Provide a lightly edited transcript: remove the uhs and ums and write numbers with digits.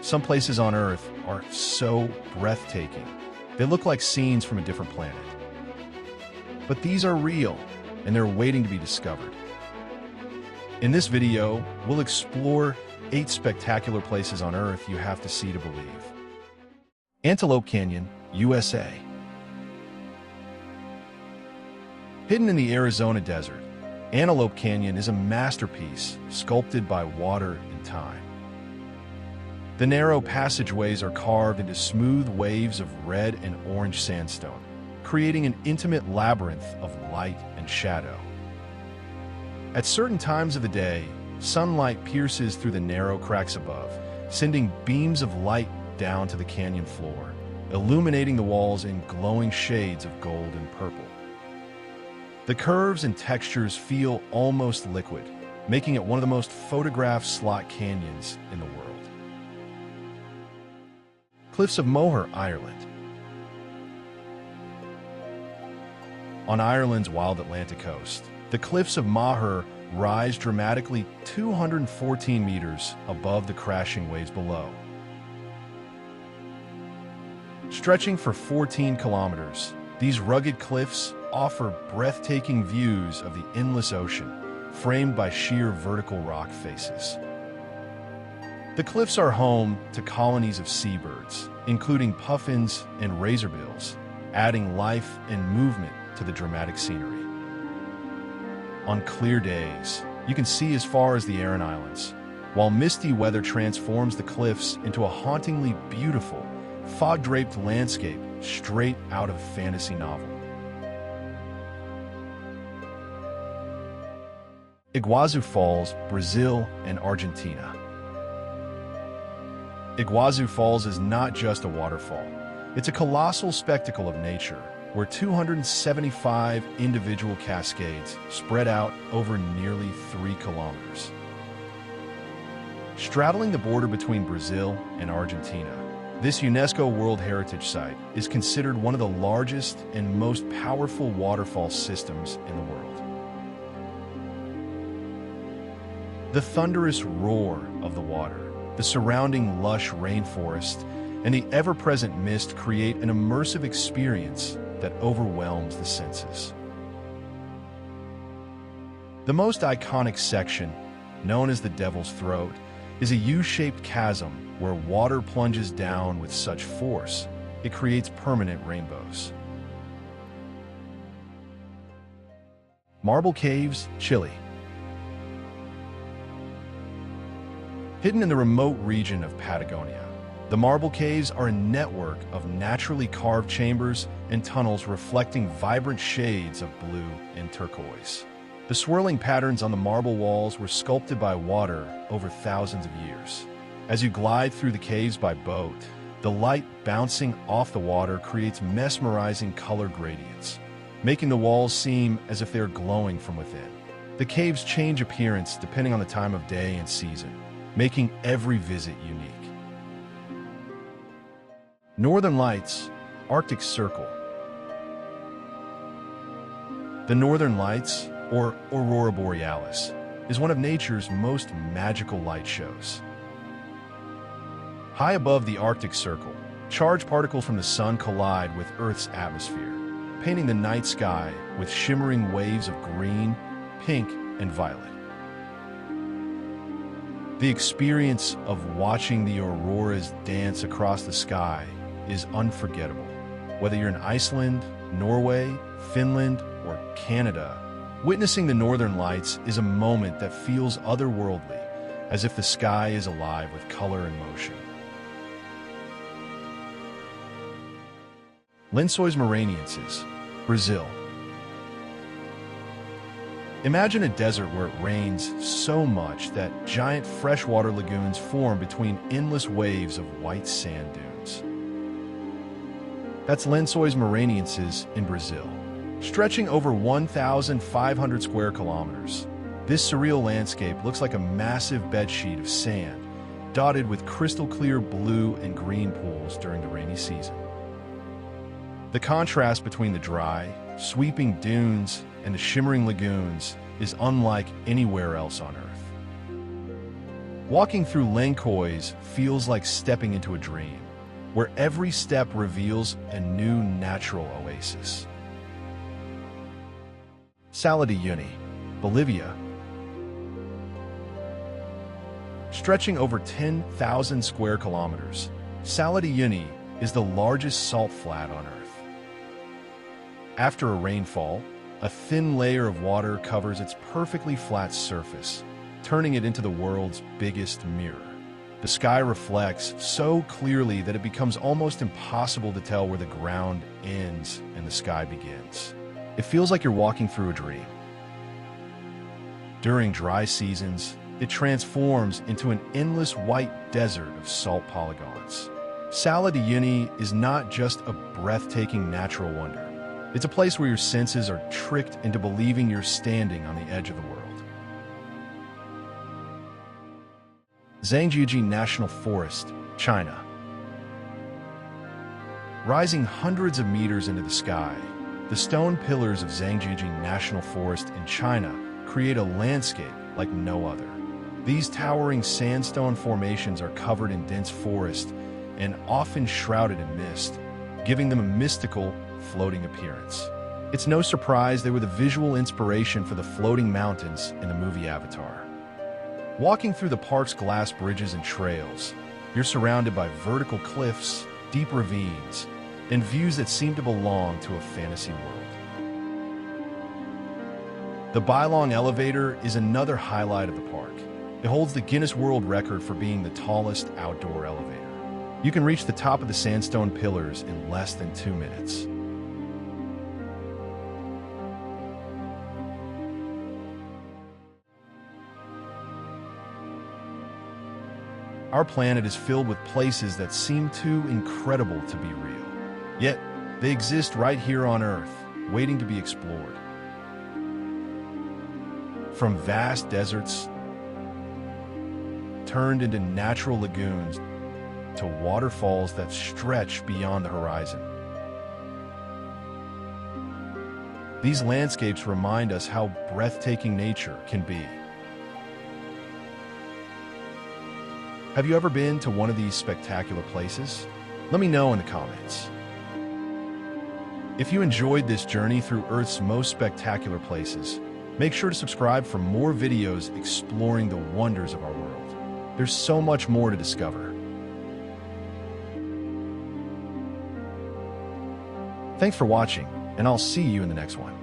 Some places on Earth are so breathtaking. They look like scenes from a different planet. But these are real, and they're waiting to be discovered. In this video, we'll explore 8 spectacular places on Earth you have to see to believe. Antelope Canyon, USA. Hidden in the Arizona desert, Antelope Canyon is a masterpiece sculpted by water and time. The narrow passageways are carved into smooth waves of red and orange sandstone, creating an intimate labyrinth of light and shadow. At certain times of the day, sunlight pierces through the narrow cracks above, sending beams of light down to the canyon floor, illuminating the walls in glowing shades of gold and purple. The curves and textures feel almost liquid, making it one of the most photographed slot canyons in the world. Cliffs of Moher, Ireland. On Ireland's wild Atlantic coast, the Cliffs of Moher rise dramatically 214 meters above the crashing waves below. Stretching for 14 kilometers, these rugged cliffs offer breathtaking views of the endless ocean, framed by sheer vertical rock faces. The cliffs are home to colonies of seabirds, including puffins and razorbills, adding life and movement to the dramatic scenery. On clear days, you can see as far as the Aran Islands, while misty weather transforms the cliffs into a hauntingly beautiful, fog-draped landscape straight out of a fantasy novel. Iguazu Falls, Brazil and Argentina. Iguazu Falls is not just a waterfall. It's a colossal spectacle of nature, where 275 individual cascades spread out over nearly 3 kilometers. Straddling the border between Brazil and Argentina, this UNESCO World Heritage Site is considered one of the largest and most powerful waterfall systems in the world. The thunderous roar of the water, the surrounding lush rainforest, and the ever-present mist create an immersive experience that overwhelms the senses. The most iconic section, known as the Devil's Throat, is a U-shaped chasm where water plunges down with such force, it creates permanent rainbows. Marble Caves, Chile. Hidden in the remote region of Patagonia, the Marble Caves are a network of naturally carved chambers and tunnels reflecting vibrant shades of blue and turquoise. The swirling patterns on the marble walls were sculpted by water over thousands of years. As you glide through the caves by boat, the light bouncing off the water creates mesmerizing color gradients, making the walls seem as if they're glowing from within. The caves change appearance depending on the time of day and season, making every visit unique. Northern Lights, Arctic Circle. The Northern Lights, or Aurora Borealis, is one of nature's most magical light shows. High above the Arctic Circle, charged particles from the sun collide with Earth's atmosphere, painting the night sky with shimmering waves of green, pink, and violet. The experience of watching the auroras dance across the sky is unforgettable. Whether you're in Iceland, Norway, Finland, or Canada, witnessing the Northern Lights is a moment that feels otherworldly, as if the sky is alive with color and motion. Lençóis Maranhenses, Brazil. Imagine a desert where it rains so much that giant freshwater lagoons form between endless waves of white sand dunes. That's Lençóis Maranhenses in Brazil. Stretching over 1,500 square kilometers, this surreal landscape looks like a massive bedsheet of sand, dotted with crystal-clear blue and green pools during the rainy season. The contrast between the dry, sweeping dunes and the shimmering lagoons is unlike anywhere else on Earth. Walking through Lençóis feels like stepping into a dream, where every step reveals a new natural oasis. Salar de Uyuni, Bolivia. Stretching over 10,000 square kilometers, Salar de Uyuni is the largest salt flat on Earth. After a rainfall, a thin layer of water covers its perfectly flat surface, turning it into the world's biggest mirror. The sky reflects so clearly that it becomes almost impossible to tell where the ground ends and the sky begins. It feels like you're walking through a dream. During dry seasons, it transforms into an endless white desert of salt polygons. Salar de Uyuni is not just a breathtaking natural wonder. It's a place where your senses are tricked into believing you're standing on the edge of the world. Zhangjiajie National Forest, China. Rising hundreds of meters into the sky, the stone pillars of Zhangjiajie National Forest in China create a landscape like no other. These towering sandstone formations are covered in dense forest and often shrouded in mist, giving them a mystical, floating appearance. It's no surprise they were the visual inspiration for the floating mountains in the movie Avatar. Walking through the park's glass bridges and trails, you're surrounded by vertical cliffs, deep ravines, and views that seem to belong to a fantasy world. The Bailong Elevator is another highlight of the park. It holds the Guinness World Record for being the tallest outdoor elevator. You can reach the top of the sandstone pillars in less than 2 minutes. Our planet is filled with places that seem too incredible to be real. Yet, they exist right here on Earth, waiting to be explored. From vast deserts turned into natural lagoons to waterfalls that stretch beyond the horizon. These landscapes remind us how breathtaking nature can be. Have you ever been to one of these spectacular places? Let me know in the comments. If you enjoyed this journey through Earth's most spectacular places, make sure to subscribe for more videos exploring the wonders of our world. There's so much more to discover. Thanks for watching, and I'll see you in the next one.